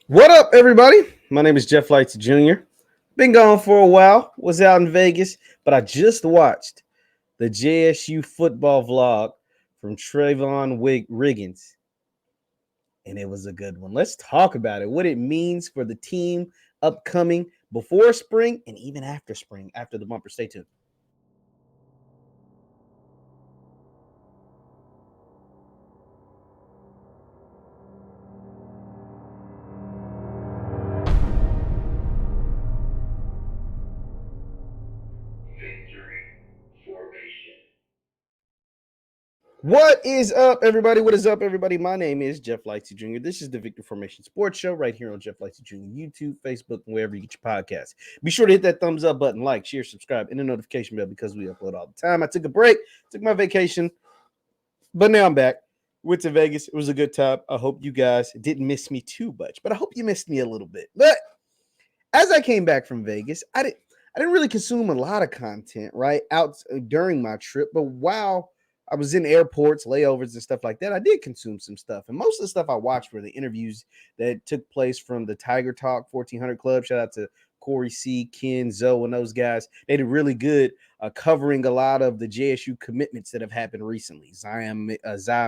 What up, everybody? My name is JeffLightsYjr. Been gone for a while, was out in Vegas, but I just watched the JSU football vlog from Trevon Riggins, and it was a good one. Let's talk about it, what it means for the team upcoming before spring and even after spring, after the bumper. Stay tuned. What is up, everybody? What is up, everybody? My name is Jeff Lightsy Jr. This is the Victory Formation Sports Show right here on Jeff Lightsy Jr. YouTube, Facebook, and wherever you get your podcasts. Be sure to hit that thumbs up button, like, share, subscribe, and the notification bell because we upload all the time. I took a break, took my vacation, but now I'm back. Went to Vegas. It was a good time. I hope you guys didn't miss me too much, but I hope you missed me a little bit. But as I came back from Vegas, I didn't really consume a lot of content right out during my trip, but while I was in airports, layovers, and stuff like that, I did consume some stuff. And most of the stuff I watched were the interviews that took place from the Tiger Talk 1400 Club. Shout out to Corey C, Ken, Zoe, and those guys. They did really good covering a lot of the JSU commitments that have happened recently. Zion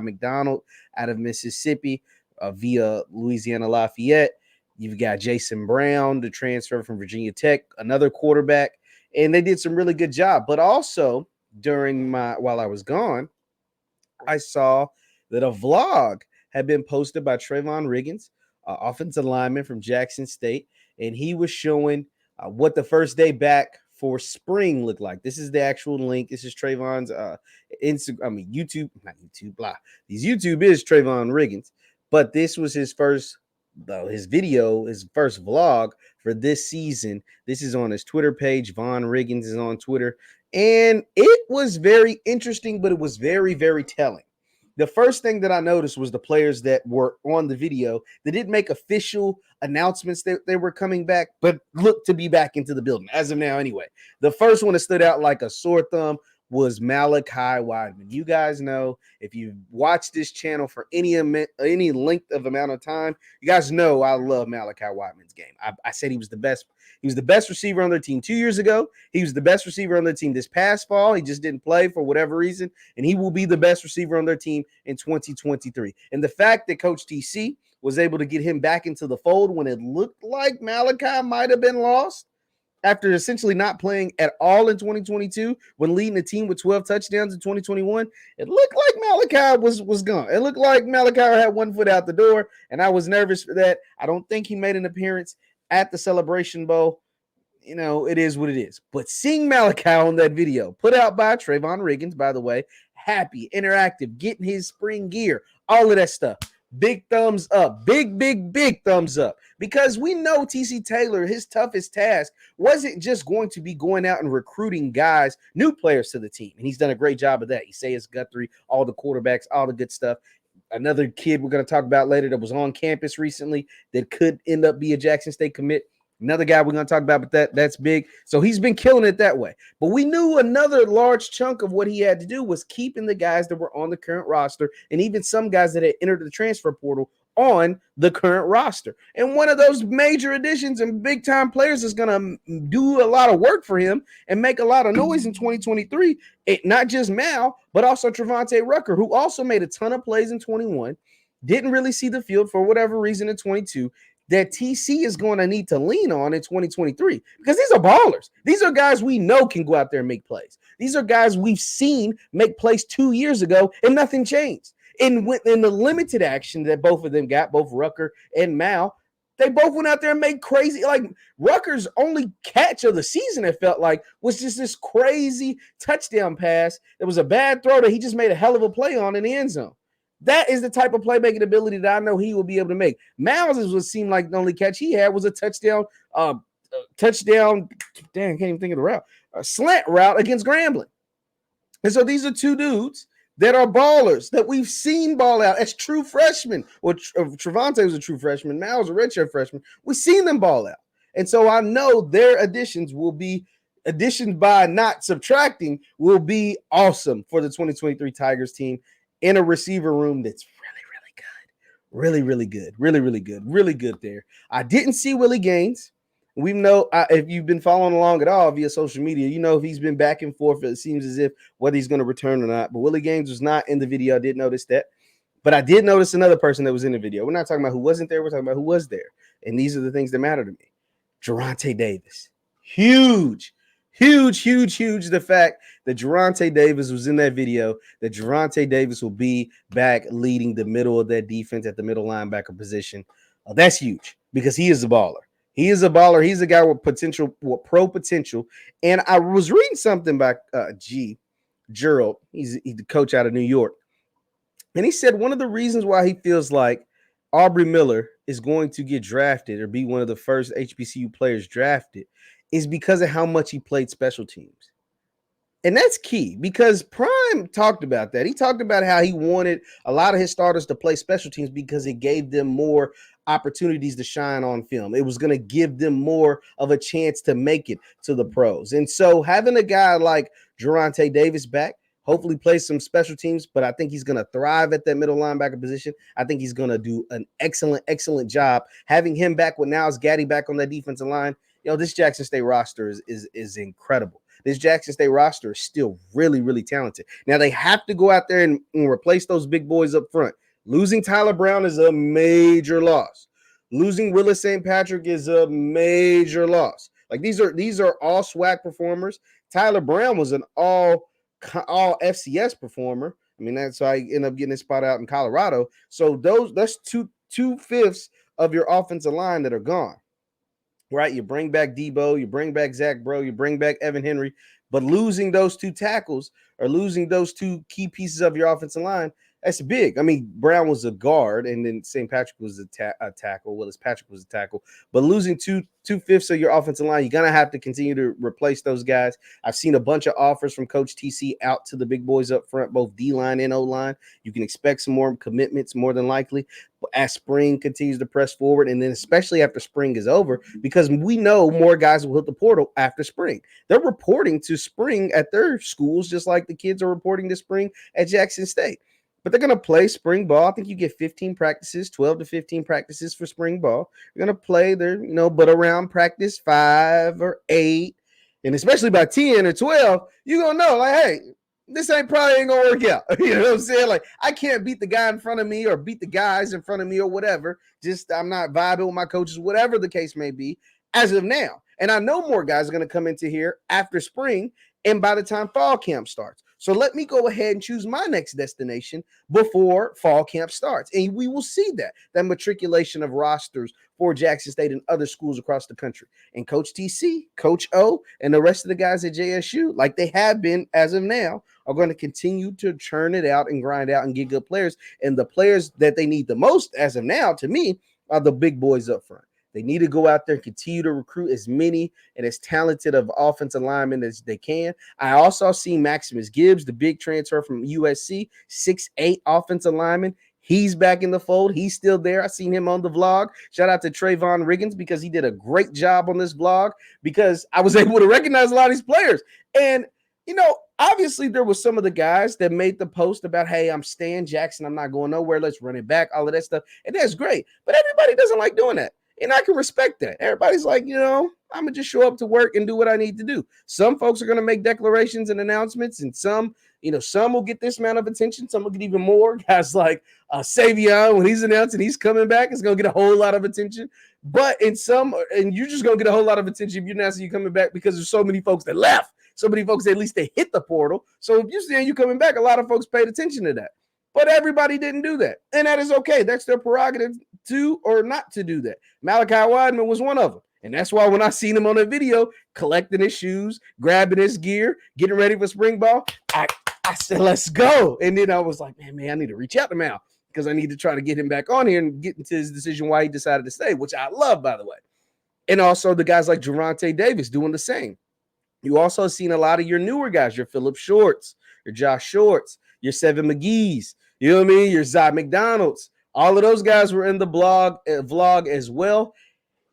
McDonald out of Mississippi via Louisiana Lafayette. You've got Jason Brown, the transfer from Virginia Tech, another quarterback, and they did some really good job. But also while I was gone, I saw that a vlog had been posted by Trevon Riggins, offensive lineman from Jackson State, and he was showing what the first day back for spring looked like. This is the actual link. This is Trevon's YouTube, not YouTube, blah. YouTube is Trevon Riggins, but this was his first his first vlog for this season. This is on his Twitter page. Von Riggins is on Twitter, and it was very interesting, but it was very, very telling. The first thing that I noticed was the players that were on the video. They didn't make official announcements that they were coming back, but looked to be back into the building as of now anyway. The first one that stood out like a sore thumb was Malachi Wideman. You guys know, if you've watched this channel for any length of amount of time, you guys know I love Malachi Wideman's game. I said he was the best. He was the best receiver on their team 2 years ago. He was the best receiver on their team this past fall. He just didn't play for whatever reason, and he will be the best receiver on their team in 2023. And the fact that Coach TC was able to get him back into the fold when it looked like Malachi might have been lost, after essentially not playing at all in 2022, when leading the team with 12 touchdowns in 2021, it looked like Malachi was gone. It looked like Malachi had one foot out the door, and I was nervous for that. I don't think he made an appearance at the Celebration Bowl. You know, it is what it is. But seeing Malachi on that video, put out by Trevon Riggins, by the way, happy, interactive, getting his spring gear, all of that stuff. Big thumbs up, big thumbs up, because we know TC Taylor, his toughest task wasn't just going to be going out and recruiting guys, new players to the team, and he's done a great job of that. Isaiah Guthrie, all the quarterbacks, all the good stuff. Another kid we're going to talk about later that was on campus recently that could end up be a Jackson State commit. Another guy we're going to talk about, but that's big. So he's been killing it that way. But we knew another large chunk of what he had to do was keeping the guys that were on the current roster, and even some guys that had entered the transfer portal on the current roster. And one of those major additions and big-time players is going to do a lot of work for him and make a lot of noise in 2023. Not just Mal, but also Trevante Rucker, who also made a ton of plays in 21, didn't really see the field for whatever reason in 22, that TC is going to need to lean on in 2023, because these are ballers. These are guys we know can go out there and make plays. These are guys we've seen make plays 2 years ago and nothing changed. In the limited action that both of them got, both Rucker and Mal, they both went out there and made crazy, like Rucker's only catch of the season, it felt like, was just this crazy touchdown pass. It was a bad throw that he just made a hell of a play on in the end zone. That is the type of playmaking ability that I know he will be able to make. Miles would seem like the only catch he had was a touchdown. Damn, can't even think of the route. A slant route against Grambling. And so these are two dudes that are ballers that we've seen ball out as true freshmen. Well, Trevante was a true freshman. Miles was a redshirt freshman. We've seen them ball out. And so I know their additions will be additions by not subtracting will be awesome for the 2023 Tigers team in a receiver room that's really, really good. Really, really good. Really, really good. Really good there. I didn't see Willie Gaines. We know if you've been following along at all via social media, you know if he's been back and forth. It seems as if whether he's going to return or not. But Willie Gaines was not in the video. I did notice that. But I did notice another person that was in the video. We're not talking about who wasn't there. We're talking about who was there. And these are the things that matter to me. Geronte Davis. Huge. The fact that Geronte Davis was in that video, that Geronte Davis will be back leading the middle of that defense at the middle linebacker position. That's huge because he is a baller. He's a guy with potential, with pro potential. And I was reading something by Gerald. He's the coach out of New York. And he said one of the reasons why he feels like Aubrey Miller is going to get drafted or be one of the first HBCU players drafted is because of how much he played special teams. And that's key because Prime talked about that. He talked about how he wanted a lot of his starters to play special teams because it gave them more opportunities to shine on film. It was going to give them more of a chance to make it to the pros. And so having a guy like Geronte Davis back, hopefully play some special teams, but I think he's going to thrive at that middle linebacker position. I think he's going to do an excellent job. Having him back with Niles Gaddy back on that defensive line, this Jackson State roster is incredible. This Jackson State roster is still really, really talented. Now, they have to go out there and replace those big boys up front. Losing Tyler Brown is a major loss. Losing Willis St. Patrick is a major loss. Like these are all SWAC performers. Tyler Brown was an all FCS performer. I mean, that's why I ended up getting his spot out in Colorado. So that's two-fifths of your offensive line that are gone. Right? You bring back Debo, you bring back Zach Bro, you bring back Evan Henry, but losing those two tackles or losing those two key pieces of your offensive line, that's big. I mean, Brown was a guard, and then St. Patrick was a tackle. Willis Patrick was a tackle. But losing two-fifths of your offensive line, you're going to have to continue to replace those guys. I've seen a bunch of offers from Coach TC out to the big boys up front, both D-line and O-line. You can expect some more commitments more than likely as spring continues to press forward, and then especially after spring is over, because we know more guys will hit the portal after spring. They're reporting to spring at their schools just like the kids are reporting to spring at Jackson State. But they're going to play spring ball. I think you get 15 practices, 12 to 15 practices for spring ball. You're going to play there, but around practice 5 or 8, and especially by 10 or 12, you're going to know, like, hey, this probably ain't going to work out. You know what I'm saying? Like, I can't beat the guy in front of me or beat the guys in front of me or whatever. Just I'm not vibing with my coaches, whatever the case may be, as of now. And I know more guys are going to come into here after spring and by the time fall camp starts. So let me go ahead and choose my next destination before fall camp starts. And we will see that matriculation of rosters for Jackson State and other schools across the country. And Coach TC, Coach O, and the rest of the guys at JSU, like they have been as of now, are going to continue to churn it out and grind out and get good players. And the players that they need the most as of now, to me, are the big boys up front. They need to go out there and continue to recruit as many and as talented of offensive linemen as they can. I also see Maximus Gibbs, the big transfer from USC, 6'8" offensive lineman. He's back in the fold. He's still there. I seen him on the vlog. Shout out to Trevon Riggins because he did a great job on this vlog because I was able to recognize a lot of these players. And, obviously there was some of the guys that made the post about, hey, I'm staying Jackson. I'm not going nowhere. Let's run it back, all of that stuff. And that's great. But everybody doesn't like doing that. And I can respect that. Everybody's like, I'm going to just show up to work and do what I need to do. Some folks are going to make declarations and announcements, and some will get this amount of attention. Some will get even more. Guys like Savion, when he's announcing he's coming back, is going to get a whole lot of attention. But you're just going to get a whole lot of attention if you're announcing you're coming back because there's so many folks that left. So many folks, at least they hit the portal. So if you're saying you're coming back, a lot of folks paid attention to that. But everybody didn't do that. And that is okay. That's their prerogative to or not to do that. Malachi Wideman was one of them. And that's why when I seen him on the video, collecting his shoes, grabbing his gear, getting ready for spring ball, I said, let's go. And then I was like, man, I need to reach out to Mal because I need to try to get him back on here and get into his decision why he decided to stay, which I love, by the way. And also the guys like Geronte Davis doing the same. You also seen a lot of your newer guys, your Phillip Shorts, your Josh Shorts, your Seven McGee's, you know what I mean? Your Zod McDonald's. All of those guys were in the vlog as well.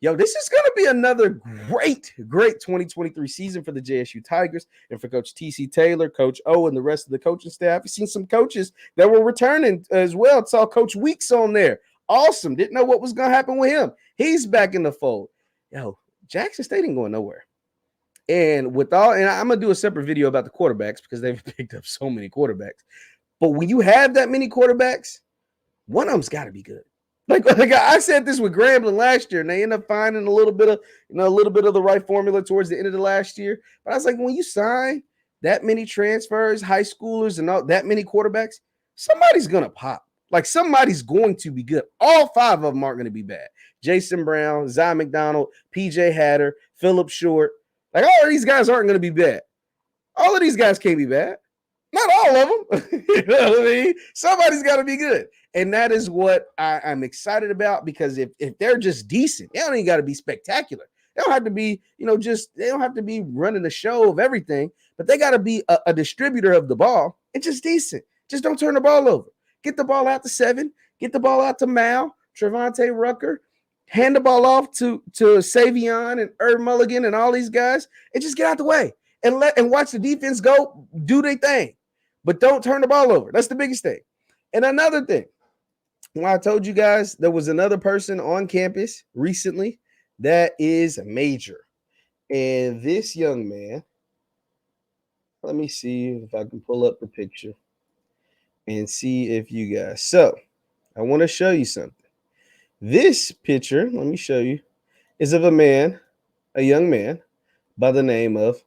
Yo, this is going to be another great 2023 season for the JSU Tigers and for Coach TC Taylor, Coach O, and the rest of the coaching staff. We've seen some coaches that were returning as well. Saw Coach Weeks on there. Awesome. Didn't know what was going to happen with him. He's back in the fold. Yo, Jackson State ain't going nowhere. And I'm going to do a separate video about the quarterbacks because they've picked up so many quarterbacks. But when you have that many quarterbacks, one of them's got to be good. Like I said this with Grambling last year, and they end up finding a little bit of the right formula towards the end of the last year. But I was like, when you sign that many transfers, high schoolers, and all that many quarterbacks, somebody's gonna pop. Like somebody's going to be good. All 5 of them aren't going to be bad. Jason Brown, Zy McDonald, PJ Hatter, Phillip Short. Like all of these guys aren't going to be bad. All of these guys can't be bad. Not all of them. You know what I mean? Somebody's got to be good. And that is what I'm excited about, because if they're just decent, they don't even got to be spectacular. They don't have to be, they don't have to be running the show of everything, but they got to be a distributor of the ball and just decent. Just don't turn the ball over. Get the ball out to 7. Get the ball out to Mal, Trevante Rucker. Hand the ball off to Savion and Herb Mulligan and all these guys, and just get out the way and watch the defense go do their thing. But don't turn the ball over. That's the biggest thing. And another thing, when I told you guys there was another person on campus recently that is major. And this young man, let me see if I can pull up the picture and see if you guys. So I want to show you something. This picture, let me show you, is of a young man by the name of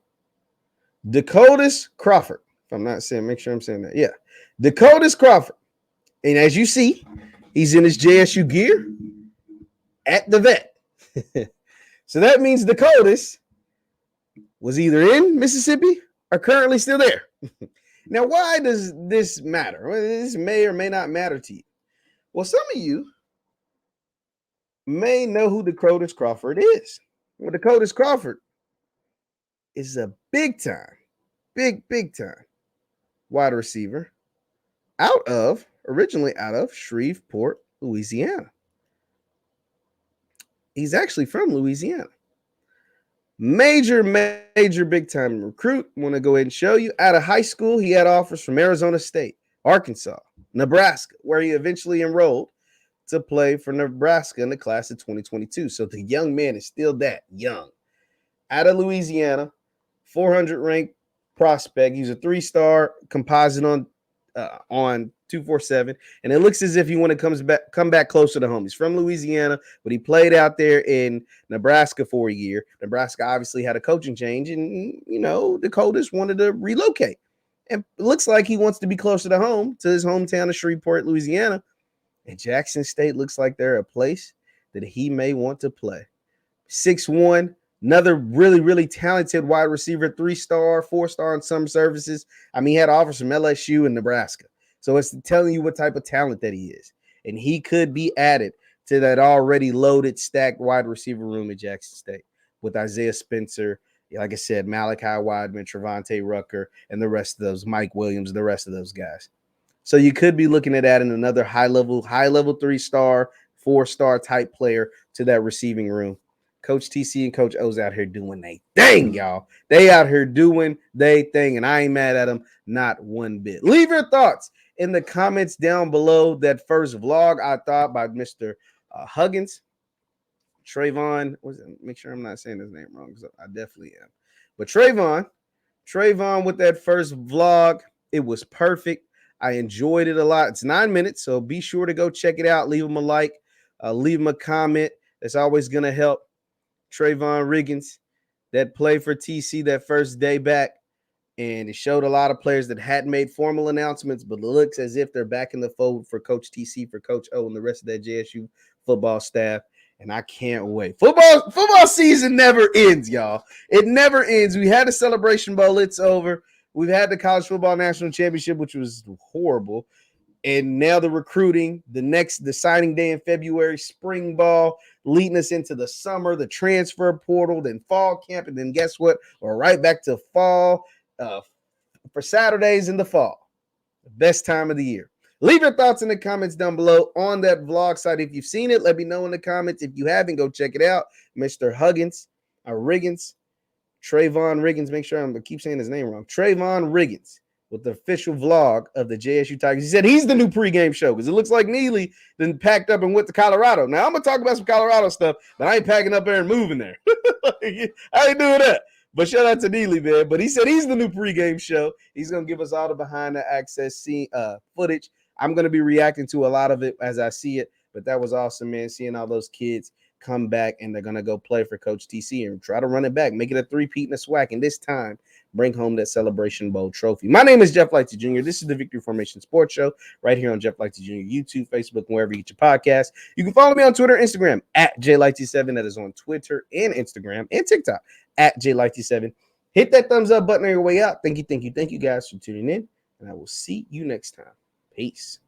Dakotas Crawford. If I'm not saying, make sure I'm saying that. Yeah, Dakotas Crawford. And as you see, he's in his JSU gear at the vet. So that means Dakotas was either in Mississippi or currently still there. Now, why does this matter? Well, this may or may not matter to you. Well, some of you may know who Dakotas Crawford is. Well, Dakotas Crawford is a big time wide receiver originally out of Shreveport, Louisiana. He's actually from Louisiana. Major big time recruit. Want to go ahead and show you. Out of high school, he had offers from Arizona State, Arkansas, Nebraska, where he eventually enrolled to play for Nebraska in the class of 2022. So the young man is still that young. Out of Louisiana, 400 ranked prospect. He's a 3-star composite on 247, and it looks as if he want to come back closer to home. He's from Louisiana, but he played out there in Nebraska for a year. Nebraska obviously had a coaching change, and Dakotas wanted to relocate. And it looks like he wants to be closer to home, to his hometown of Shreveport, Louisiana. And Jackson State looks like they're a place that he may want to play. 6'1", another really talented wide receiver, 3-star, 4-star in some services. I mean, he had offers from LSU and Nebraska. So it's telling you what type of talent that he is. And he could be added to that already loaded, stacked wide receiver room at Jackson State with Isaiah Spencer, like I said, Malachi Wideman, Trevante Rucker, and the rest of those, Mike Williams, the rest of those guys. So you could be looking at adding another high-level 3-star, 4-star type player to that receiving room. Coach TC and Coach O's out here doing they thing, y'all. They out here doing they thing, and I ain't mad at them, not one bit. Leave your thoughts in the comments down below that first vlog I thought by Mr. Huggins. Trevon, make sure I'm not saying his name wrong, because I definitely am. But Trevon with that first vlog, it was perfect. I enjoyed it a lot. It's 9 minutes, so be sure to go check it out. Leave him a like, leave him a comment. That's always going to help. Trevon Riggins, that play for TC that first day back, and it showed a lot of players that hadn't made formal announcements, but it looks as if they're back in the fold for Coach TC, for Coach O, and the rest of that JSU football staff. And I can't wait. Football season never ends, y'all. It never ends. We had the Celebration Bowl. It's over. We've had the College Football National Championship, which was horrible. And now the recruiting, the signing day in February, spring ball, leading us into the summer, the transfer portal, then fall camp. And then guess what? We're right back to fall for Saturdays in the fall. The best time of the year. Leave your thoughts in the comments down below on that vlog site. If you've seen it, let me know in the comments. If you haven't, go check it out. Mr. Riggins, Trevon Riggins. Make sure I keep saying his name wrong. Trevon Riggins. with the official vlog of the JSU Tigers. He said he's the new pregame show because it looks like Neely then packed up and went to Colorado. Now, I'm going to talk about some Colorado stuff, but I ain't packing up there and moving there. I ain't doing that. But shout out to Neely, man. But he said he's the new pregame show. He's going to give us all the behind-the-access footage. I'm going to be reacting to a lot of it as I see it. But that was awesome, man, seeing all those kids come back, and they're going to go play for Coach TC and try to run it back, make it a three-peat in the SWAC, and this time bring home that Celebration Bowl trophy. My name is Jeff Lightsy Jr. This is the Victory Formation Sports Show right here on JeffLightsYJr YouTube, Facebook, and wherever you get your podcasts. You can follow me on Twitter and Instagram at JLightsy7. That is on Twitter and Instagram and TikTok at JLightsy7. Hit that thumbs up button on your way out. Thank you guys for tuning in, and I will see you next time. Peace.